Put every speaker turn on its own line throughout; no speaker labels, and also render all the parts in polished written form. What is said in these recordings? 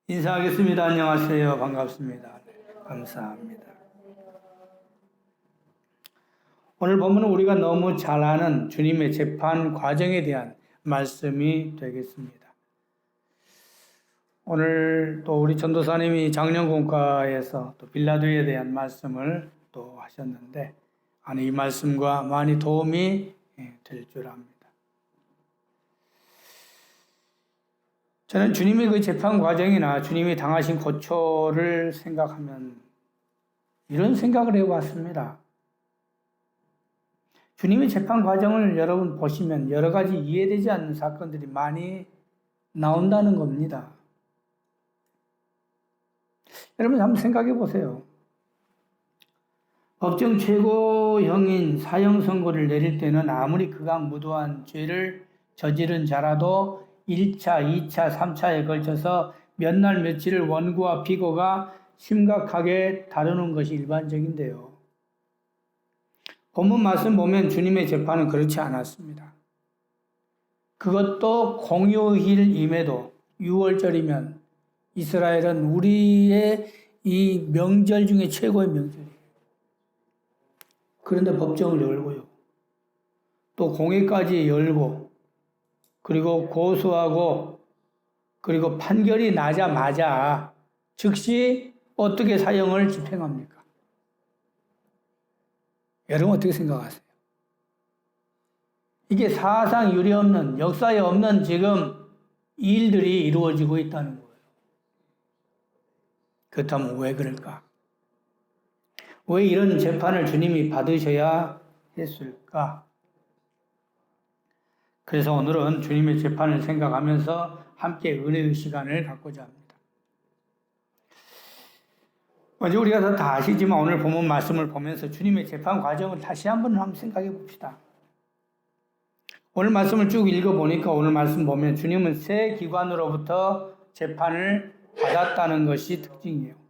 인사하겠습니다. 안녕하세요. 반갑습니다. 네, 감사합니다. 오늘 본문은 우리가 너무 잘 아는 주님의 재판 과정에 대한 말씀이 되겠습니다. 오늘 또 우리 전도사님이 장년공과에서 또 빌라도에 대한 말씀을 또 하셨는데, 이 말씀과 많이 도움이 될 줄 압니다. 저는 주님의 그 재판 과정이나 주님이 당하신 고초를 생각하면 이런 생각을 해왔습니다. 주님의 재판 과정을 여러분 보시면 여러 가지 이해되지 않는 사건들이 많이 나온다는 겁니다. 여러분 한번 생각해 보세요. 법정 최고형인 사형 선고를 내릴 때는 아무리 극악무도한 죄를 저지른 자라도 1차, 2차, 3차에 걸쳐서 몇 날 며칠을 원고와 피고가 심각하게 다루는 것이 일반적인데요. 본문 말씀 보면 주님의 재판은 그렇지 않았습니다. 그것도 공휴일임에도 6월절이면 이스라엘은 우리의 이 명절 중에 최고의 명절이에요. 그런데 법정을 열고요. 또 공회까지 열고 그리고 고소하고 그리고 판결이 나자마자 즉시 어떻게 사형을 집행합니까? 여러분 어떻게 생각하세요? 이게 사상 유례 없는, 역사에 없는 지금 일들이 이루어지고 있다는 거예요. 그렇다면 왜 그럴까? 왜 이런 재판을 주님이 받으셔야 했을까? 그래서 오늘은 주님의 재판을 생각하면서 함께 은혜의 시간을 갖고자 합니다. 먼저 우리가 다 아시지만 오늘 본문 말씀을 보면서 주님의 재판 과정을 다시 한번 생각해 봅시다. 오늘 말씀을 쭉 읽어보니까 오늘 말씀 보면 주님은 세 기관으로부터 재판을 받았다는 것이 특징이에요.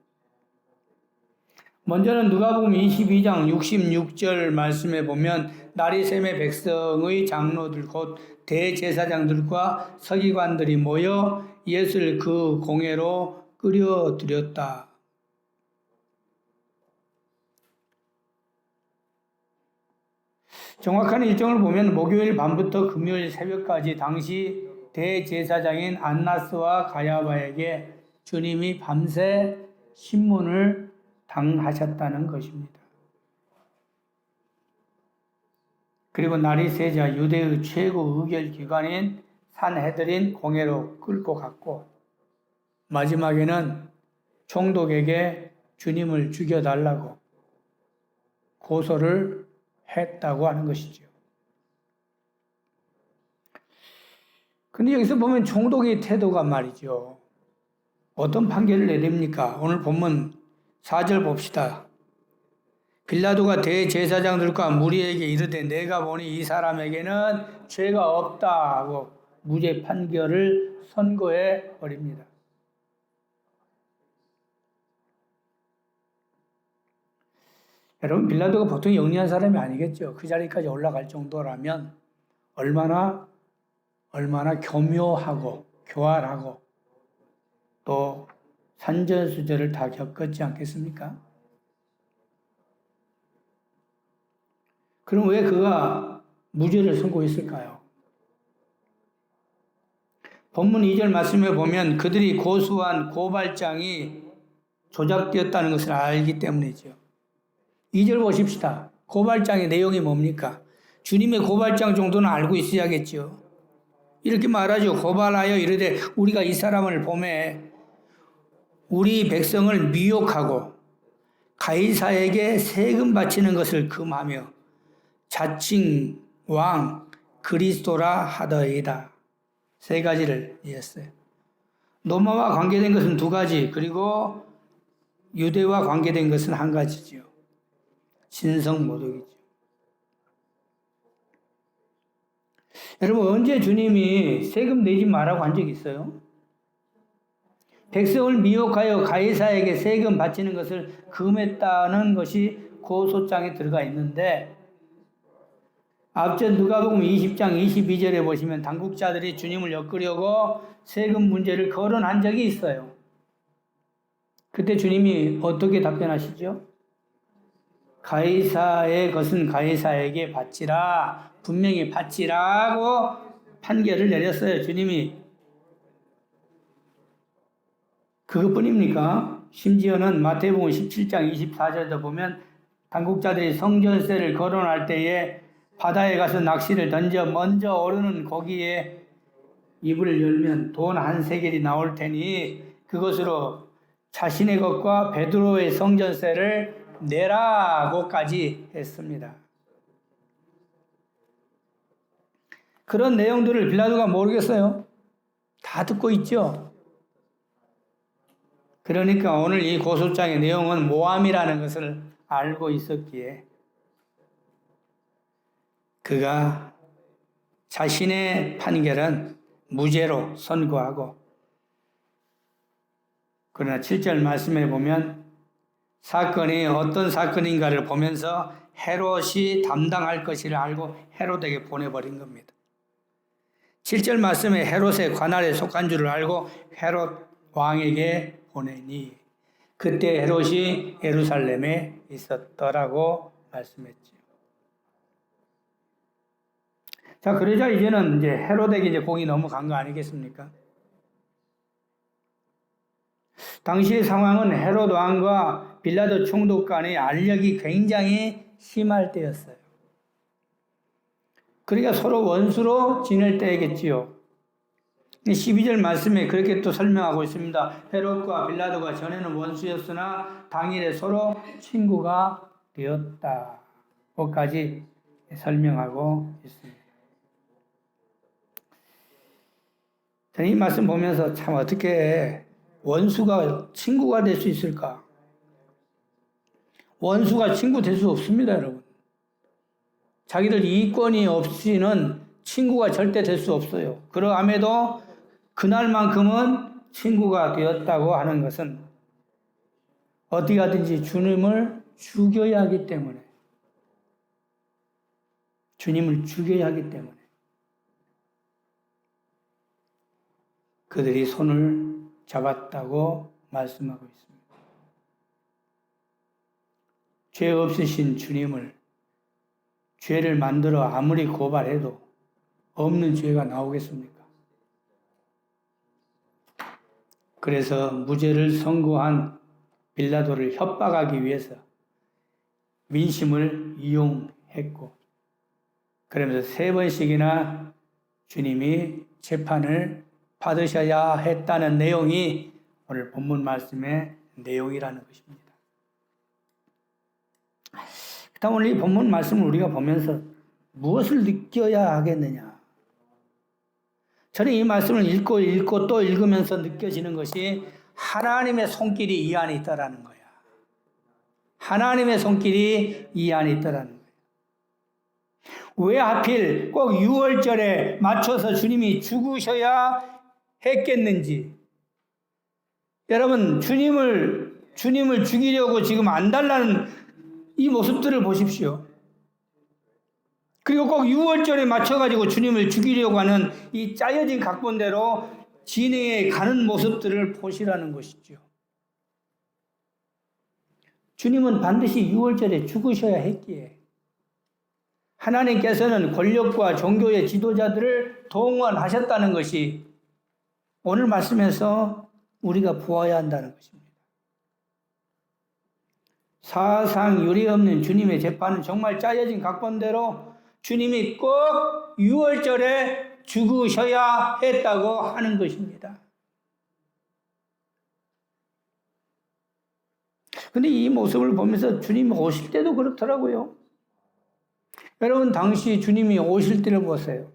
먼저는 누가복음 22장 66절 말씀에 보면 나리샘의 백성의 장로들 곧 대제사장들과 서기관들이 모여 예수를 그 공회로 끌어들였다. 정확한 일정을 보면 목요일 밤부터 금요일 새벽까지 당시 대제사장인 안나스와 가야바에게 주님이 밤새 신문을 당하셨다는 것입니다. 그리고 날이 새자 유대의 최고 의결기관인 산헤드린 공회로 끌고 갔고 마지막에는 총독에게 주님을 죽여달라고 고소를 했다고 하는 것이죠. 근데 여기서 보면 총독의 태도가 말이죠. 어떤 판결을 내립니까? 오늘 본문 4절 봅시다. 빌라도가 대제사장들과 무리에게 이르되 내가 보니 이 사람에게는 죄가 없다 하고 무죄 판결을 선고해 버립니다. 여러분 빌라도가 보통 영리한 사람이 아니겠죠. 그 자리까지 올라갈 정도라면 얼마나 교묘하고 교활하고 또 산전수전을 다 겪었지 않겠습니까? 그럼 왜 그가 무죄를 선고했을까요? 본문 2절 말씀에 보면 그들이 고소한 고발장이 조작되었다는 것을 알기 때문이죠. 2절 보십시다. 고발장의 내용이 뭡니까? 주님의 고발장 정도는 알고 있어야겠죠. 이렇게 말하죠. 고발하여 이르되 우리가 이 사람을 보매 우리 백성을 미혹하고 가이사에게 세금 바치는 것을 금하며 자칭 왕 그리스도라 하더이다. 세 가지를 이했어요. 로마와 관계된 것은 두 가지, 그리고 유대와 관계된 것은 한 가지죠. 신성모독이죠. 여러분 언제 주님이 세금 내지 말라고 한 적이 있어요? 백성을 미혹하여 가이사에게 세금 바치는 것을 금했다는 것이 고소장에 들어가 있는데 앞전 누가복음 20장 22절에 보시면 당국자들이 주님을 엮으려고 세금 문제를 거론한 적이 있어요. 그때 주님이 어떻게 답변하시죠? 가이사의 것은 가이사에게 바치라. 분명히 바치라고 판결을 내렸어요. 주님이. 그것뿐입니까? 심지어는 마태복음 17장 24절도 보면 당국자들이 성전세를 거론할 때에 바다에 가서 낚시를 던져 먼저 오르는 고기에 입을 열면 돈 한 세겔이 나올 테니 그것으로 자신의 것과 베드로의 성전세를 내라고까지 했습니다. 그런 내용들을 빌라도가 모르겠어요. 다 듣고 있죠. 그러니까 오늘 이 고소장의 내용은 모함이라는 것을 알고 있었기에 그가 자신의 판결은 무죄로 선고하고, 그러나 7절 말씀에 보면 사건이 어떤 사건인가를 보면서 헤롯이 담당할 것을 알고 헤롯에게 보내버린 겁니다. 7절 말씀에 헤롯의 관할에 속한 줄을 알고 헤롯 왕에게 보내니 그때 헤롯이 예루살렘에 있었더라고 말씀했지요. 자, 그러자 이제는 이제 헤롯에게 이제 공이 넘어간 거 아니겠습니까? 당시의 상황은 헤롯 왕과 빌라도 총독 간의 알력이 굉장히 심할 때였어요. 그러니까 서로 원수로 지낼 때겠지요. 12절 말씀에 그렇게 또 설명하고 있습니다. 헤롯과 빌라도가 전에는 원수였으나 당일에 서로 친구가 되었다고까지 설명하고 있습니다. 저는 이 말씀 보면서 참 어떻게 원수가 친구가 될 수 있을까? 원수가 친구 될 수 없습니다, 여러분. 자기들 이익권이 없이는 친구가 절대 될 수 없어요. 그러함에도 그날만큼은 친구가 되었다고 하는 것은 어디 가든지 주님을 죽여야 하기 때문에, 주님을 죽여야 하기 때문에 그들이 손을 잡았다고 말씀하고 있습니다. 죄 없으신 주님을 죄를 만들어 아무리 고발해도 없는 죄가 나오겠습니까? 그래서 무죄를 선고한 빌라도를 협박하기 위해서 민심을 이용했고, 그러면서 3번씩이나 주님이 재판을 받으셔야 했다는 내용이 오늘 본문 말씀의 내용이라는 것입니다. 그다음 오늘 이 본문 말씀을 우리가 보면서 무엇을 느껴야 하겠느냐? 저는 이 말씀을 읽고 또 읽으면서 느껴지는 것이 하나님의 손길이 이 안에 있다라는 거야. 하나님의 손길이 이 안에 있다라는 거야. 왜 하필 꼭 6월절에 맞춰서 주님이 죽으셔야 했겠는지. 여러분, 주님을 죽이려고 지금 안달나는 이 모습들을 보십시오. 그리고 꼭 6월절에 맞춰가지고 주님을 죽이려고 하는 이 짜여진 각본대로 진행해 가는 모습들을 보시라는 것이죠. 주님은 반드시 6월절에 죽으셔야 했기에 하나님께서는 권력과 종교의 지도자들을 동원하셨다는 것이 오늘 말씀에서 우리가 보아야 한다는 것입니다. 사상 유례 없는 주님의 재판은 정말 짜여진 각본대로 주님이 꼭 6월절에 죽으셔야 했다고 하는 것입니다. 그런데 이 모습을 보면서 주님이 오실 때도 그렇더라고요. 여러분, 당시 주님이 오실 때를 보세요.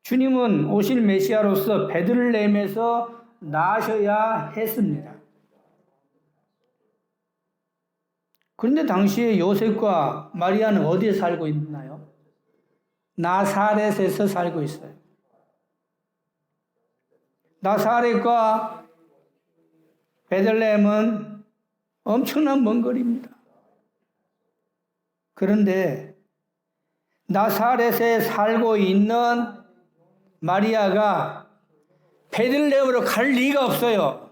주님은 오실 메시아로서 베들레헴에서 나셔야 했습니다. 그런데 당시에 요셉과 마리아는 어디에 살고 있나요? 나사렛에서 살고 있어요. 나사렛과 베들레헴은 엄청난 먼 거리입니다. 그런데 나사렛에 살고 있는 마리아가 베들레헴으로 갈 리가 없어요.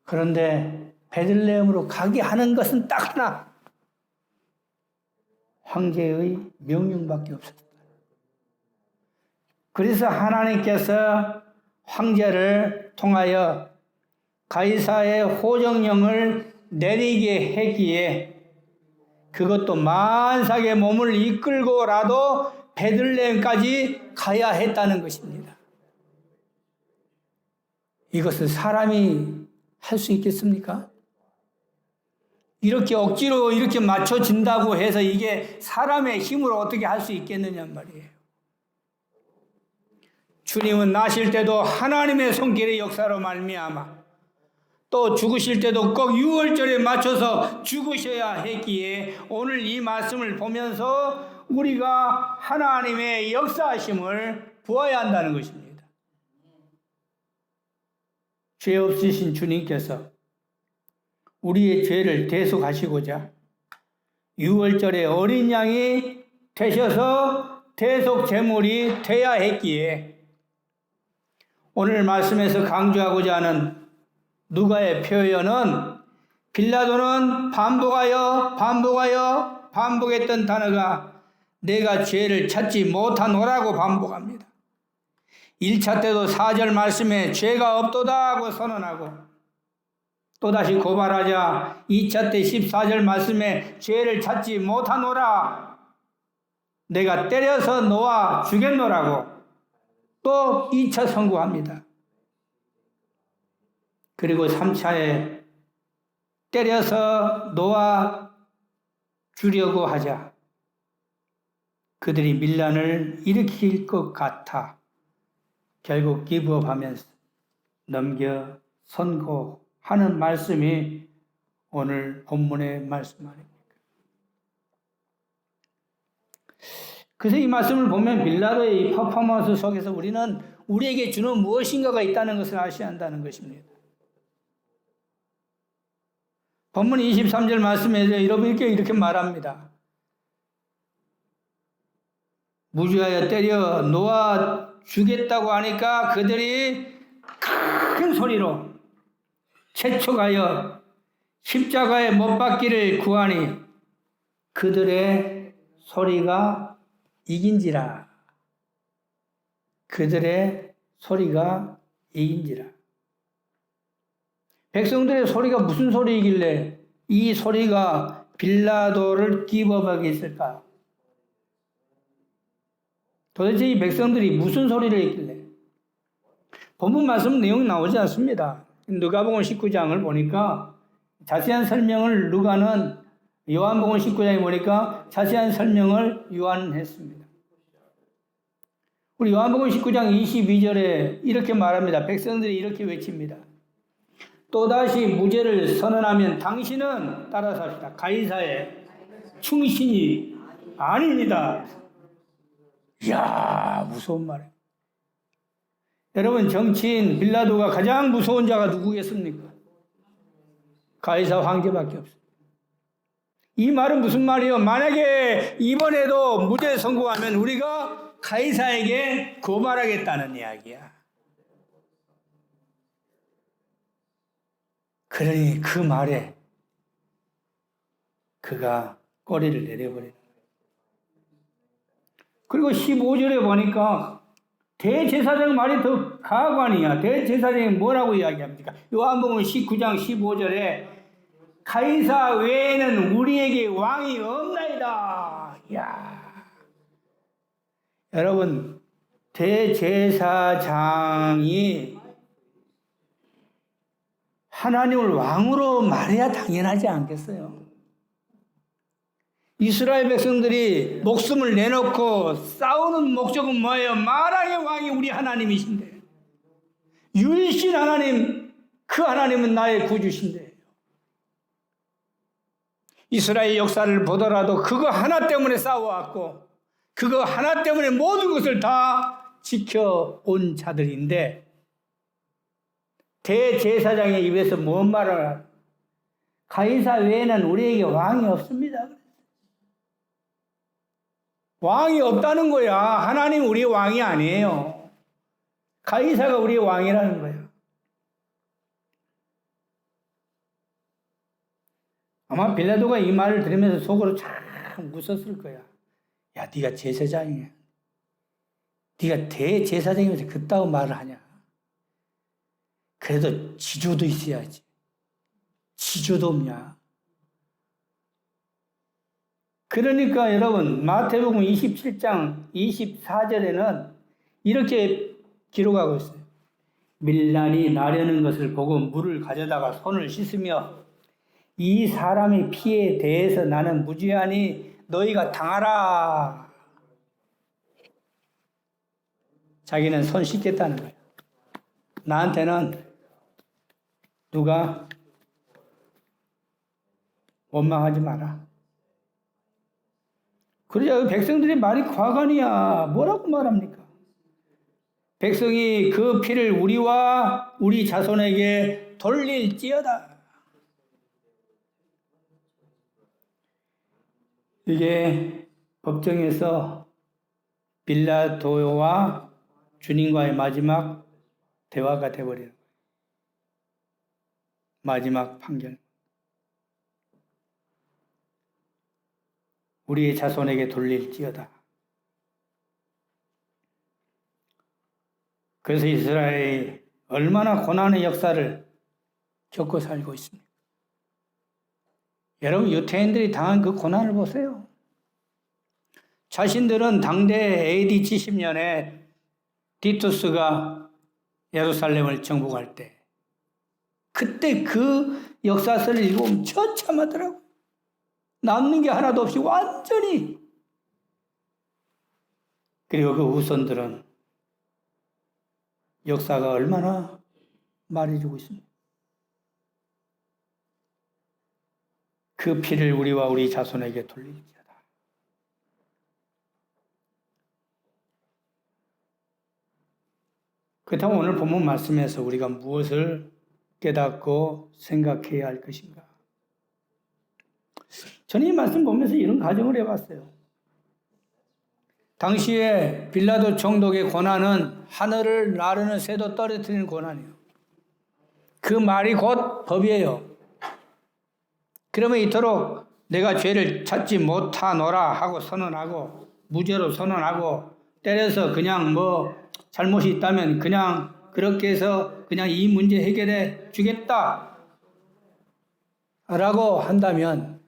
그런데 베들레헴으로 가게 하는 것은 딱 하나. 황제의 명령밖에 없었다. 그래서 하나님께서 황제를 통하여 가이사의 호정령을 내리게 했기에 그것도 만삭의 몸을 이끌고라도 베들레헴까지 가야 했다는 것입니다. 이것을 사람이 할 수 있겠습니까? 이렇게 억지로 이렇게 맞춰진다고 해서 이게 사람의 힘으로 어떻게 할 수 있겠느냐 말이에요. 주님은 나실 때도 하나님의 손길의 역사로 말미암아 또 죽으실 때도 꼭 6월절에 맞춰서 죽으셔야 했기에 오늘 이 말씀을 보면서 우리가 하나님의 역사하심을 보아야 한다는 것입니다. 죄 없으신 주님께서 우리의 죄를 대속하시고자 6월절에 어린 양이 되셔서 대속 제물이 되어야 했기에 오늘 말씀에서 강조하고자 하는 누가의 표현은 빌라도는 반복했던 단어가 내가 죄를 찾지 못하노라고 반복합니다. 1차 때도 4절 말씀에 죄가 없도다 하고 선언하고 또다시 고발하자 2차 때 14절 말씀에 죄를 찾지 못하노라 내가 때려서 놓아 주겠노라고 또 2차 선고합니다. 그리고 3차에 때려서 놓아 주려고 하자 그들이 밀란을 일으킬 것 같아 결국 기브업하면서 넘겨 선고하는 말씀이 오늘 본문의 말씀 아닙니까? 그래서 이 말씀을 보면 빌라도의 이 퍼포먼스 속에서 우리는 우리에게 주는 무엇인가가 있다는 것을 아셔야 한다는 것입니다. 본문 23절 말씀에서 이렇게 말합니다. 무죄하여 때려 놓아 주겠다고 하니까 그들이 큰 소리로 채촉하여 십자가에 못 박기를 구하니 그들의 소리가 이긴지라. 그들의 소리가 이긴지라. 백성들의 소리가 무슨 소리이길래 이 소리가 빌라도를 기법하게 했을까? 도대체 이 백성들이 무슨 소리를 했길래? 본문 말씀 내용이 나오지 않습니다. 누가복음 19장을 보니까 자세한 설명을 누가는 요한복음 19장에 보니까 자세한 설명을 요한은 했습니다. 우리 요한복음 19장 22절에 이렇게 말합니다. 백성들이 이렇게 외칩니다. 또다시 무죄를 선언하면 당신은 따라서 합시다. 가이사의 충신이 아닙니다. 이야, 무서운 말이에요. 여러분, 정치인 빌라도가 가장 무서운 자가 누구겠습니까? 가이사 황제밖에 없어요. 이 말은 무슨 말이에요? 만약에 이번에도 무죄 선고하면 우리가 가이사에게 고발하겠다는 이야기야. 그러니 그 말에 그가 꼬리를 내려버리는 거예요. 그리고 15절에 보니까 대제사장 말이 더 가관이야. 대제사장이 뭐라고 이야기합니까? 요한복음 19장 15절에 가이사 외에는 우리에게 왕이 없나이다. 이야. 여러분, 대제사장이 하나님을 왕으로 말해야 당연하지 않겠어요? 이스라엘 백성들이 목숨을 내놓고 싸우는 목적은 뭐예요? 만왕의 왕이 우리 하나님이신데, 유일신 하나님, 그 하나님은 나의 구주신데, 이스라엘 역사를 보더라도 그거 하나 때문에 싸워왔고 그거 하나 때문에 모든 것을 다 지켜온 자들인데 대제사장의 입에서 뭔 말을 하나? 가이사 외에는 우리에게 왕이 없습니다. 왕이 없다는 거야. 하나님 우리의 왕이 아니에요. 가이사가 우리의 왕이라는 거야. 아마 빌라도가 이 말을 들으면서 속으로 참 웃었을 거야. 야, 네가 제사장이야. 네가 대제사장이면서 그따위 말을 하냐. 그래도 지조도 있어야지. 지조도 없냐. 그러니까 여러분 마태복음 27장 24절에는 이렇게 기록하고 있어요. 밀란이 나려는 것을 보고 물을 가져다가 손을 씻으며 이 사람의 피에 대해서 나는 무죄하니 너희가 당하라. 자기는 손 씻겠다는 거야. 나한테는 누가 원망하지 마라. 그러자 백성들의 말이 과간이야. 뭐라고 말합니까? 백성이 그 피를 우리와 우리 자손에게 돌릴지어다. 이게 법정에서 빌라도와 주님과의 마지막 대화가 되어버리는 거예요. 마지막 판결. 우리의 자손에게 돌릴지어다. 그래서 이스라엘이 얼마나 고난의 역사를 겪고 살고 있습니다. 여러분 유태인들이 당한 그 고난을 보세요. 자신들은 당대 AD 70년에 디투스가 예루살렘을 정복할 때 그때 그 역사서를 읽으면 처참하더라고요. 남는 게 하나도 없이 완전히. 그리고 그 후손들은 역사가 얼마나 말해주고 있습니다. 그 피를 우리와 우리 자손에게 돌릴지어다. 그렇다면 오늘 본문 말씀에서 우리가 무엇을 깨닫고 생각해야 할 것인가? 저는 이 말씀 보면서 이런 가정을 해봤어요. 당시에 빌라도 총독의 고난은 하늘을 나르는 새도 떨어뜨리는 고난이에요. 그 말이 곧 법이에요. 그러면 이토록 내가 죄를 찾지 못하노라 하고 선언하고 무죄로 선언하고 때려서 그냥 잘못이 있다면 그냥 그렇게 해서 그냥 이 문제 해결해 주겠다 라고 한다면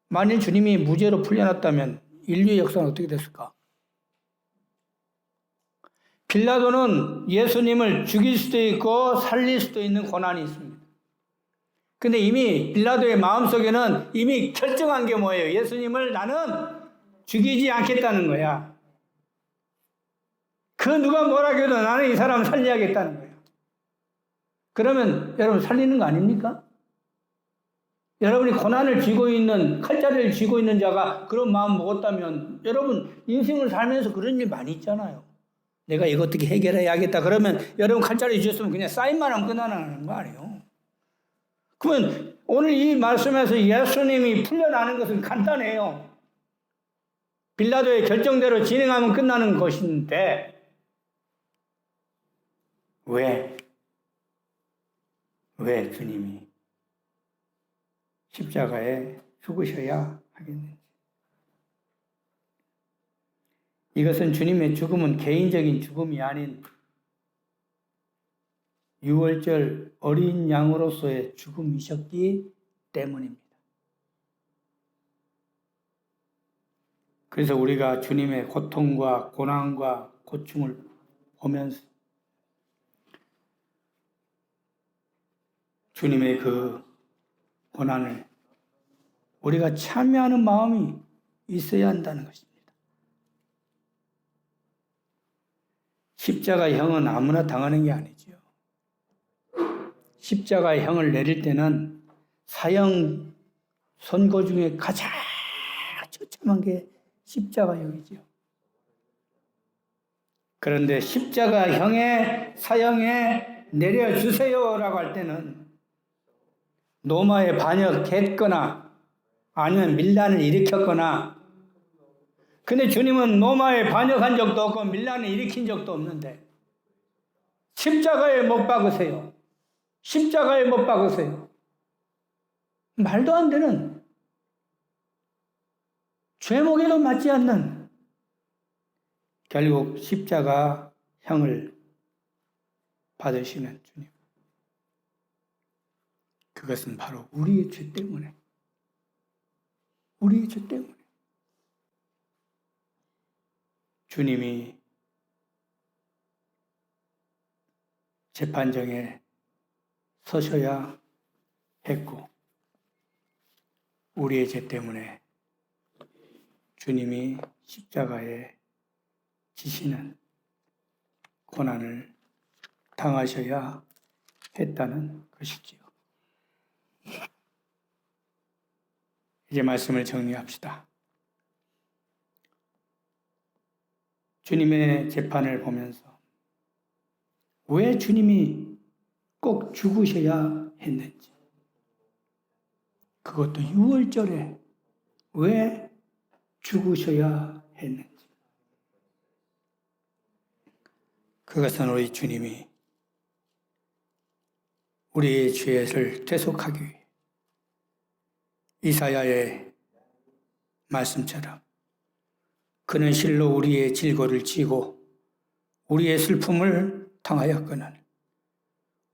만일 주님이 무죄로 풀려났다면 인류의 역사는 어떻게 됐을까? 빌라도는 예수님을 죽일 수도 있고 살릴 수도 있는 고난이 있습니다. 근데 이미 빌라도의 마음속에는 이미 결정한 게 뭐예요? 예수님을 나는 죽이지 않겠다는 거야. 그 누가 뭐라 해도 나는 이 사람을 살려야겠다는 거야. 그러면 여러분 살리는 거 아닙니까? 여러분이 고난을 쥐고 있는, 칼자리를 쥐고 있는 자가 그런 마음 먹었다면 여러분 인생을 살면서 그런 일 많이 있잖아요. 내가 이거 어떻게 해결해야겠다. 그러면 여러분 칼자리 쥐었으면 그냥 사인만 하면 끝나는 거 아니에요. 그러면 오늘 이 말씀에서 예수님이 풀려나는 것은 간단해요. 빌라도의 결정대로 진행하면 끝나는 것인데 왜 주님이 십자가에 죽으셔야 하겠는지. 이것은 주님의 죽음은 개인적인 죽음이 아닌 유월절 어린 양으로서의 죽음이셨기 때문입니다. 그래서 우리가 주님의 고통과 고난과 고충을 보면서 주님의 그 고난을 우리가 참여하는 마음이 있어야 한다는 것입니다. 십자가형은 아무나 당하는 게 아니죠. 십자가형을 내릴 때는 사형 선고 중에 가장 처참한 게 십자가형이죠. 그런데 십자가형의 사형에 내려주세요라고 할 때는 로마에 반역했거나 아니면 밀란을 일으켰거나, 근데 주님은 로마에 반역한 적도 없고 밀란을 일으킨 적도 없는데 십자가에 못 박으세요. 십자가에 못 박으세요. 말도 안 되는, 죄목에도 맞지 않는 결국 십자가형을 받으시는 주님. 그것은 바로 우리의 죄 때문에, 우리의 죄 때문에 주님이 재판정에 서셔야 했고, 우리의 죄 때문에 주님이 십자가에 지시는 고난을 당하셔야 했다는 것이지요. 이제 말씀을 정리합시다. 주님의 재판을 보면서 왜 주님이 꼭 죽으셔야 했는지, 그것도 6월절에 왜 죽으셔야 했는지, 그것은 우리 주님이 우리의 죄를 대속하기 위해 이사야의 말씀처럼 그는 실로 우리의 질고를 지고 우리의 슬픔을 당하였거늘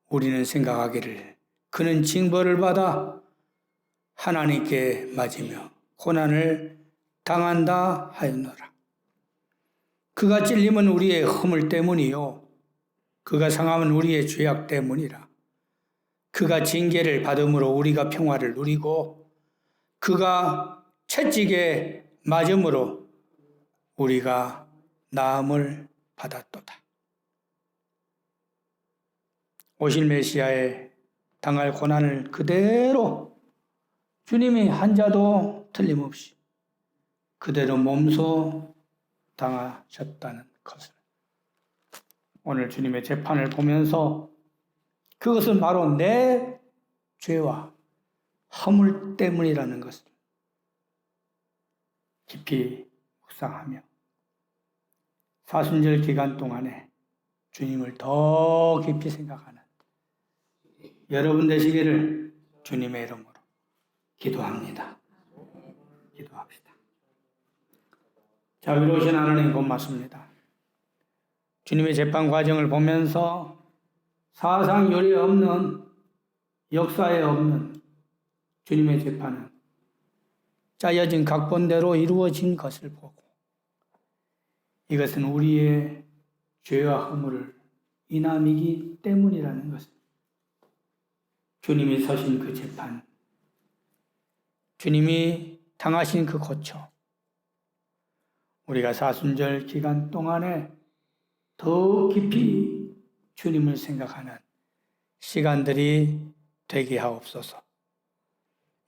우리는 생각하기를 그는 징벌을 받아 하나님께 맞으며 고난을 당한다 하였노라. 그가 찔림은 우리의 허물 때문이요 그가 상함은 우리의 죄악 때문이라. 그가 징계를 받음으로 우리가 평화를 누리고 그가 채찍에 맞음으로 우리가 나음을 받았도다. 오실 메시아의 당할 고난을 그대로 주님이 한 자도 틀림없이 그대로 몸소 당하셨다는 것을 오늘 주님의 재판을 보면서 그것은 바로 내 죄와 허물 때문이라는 것을 깊이 묵상하며 사순절 기간 동안에 주님을 더 깊이 생각하는 여러분 되시기를 주님의 이름으로 기도합니다. 기도합시다. 자비로우신 하나님 고맙습니다. 주님의 재판 과정을 보면서 사상 요례 없는, 역사에 없는 주님의 재판은 짜여진 각본대로 이루어진 것을 보고 이것은 우리의 죄와 허물을 인함이기 때문이라는 것을 주님이 서신 그 재판, 주님이 당하신 그 고초, 우리가 사순절 기간 동안에 더 깊이 주님을 생각하는 시간들이 되게 하옵소서.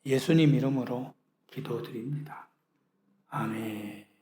예수님 이름으로 기도드립니다. 아멘.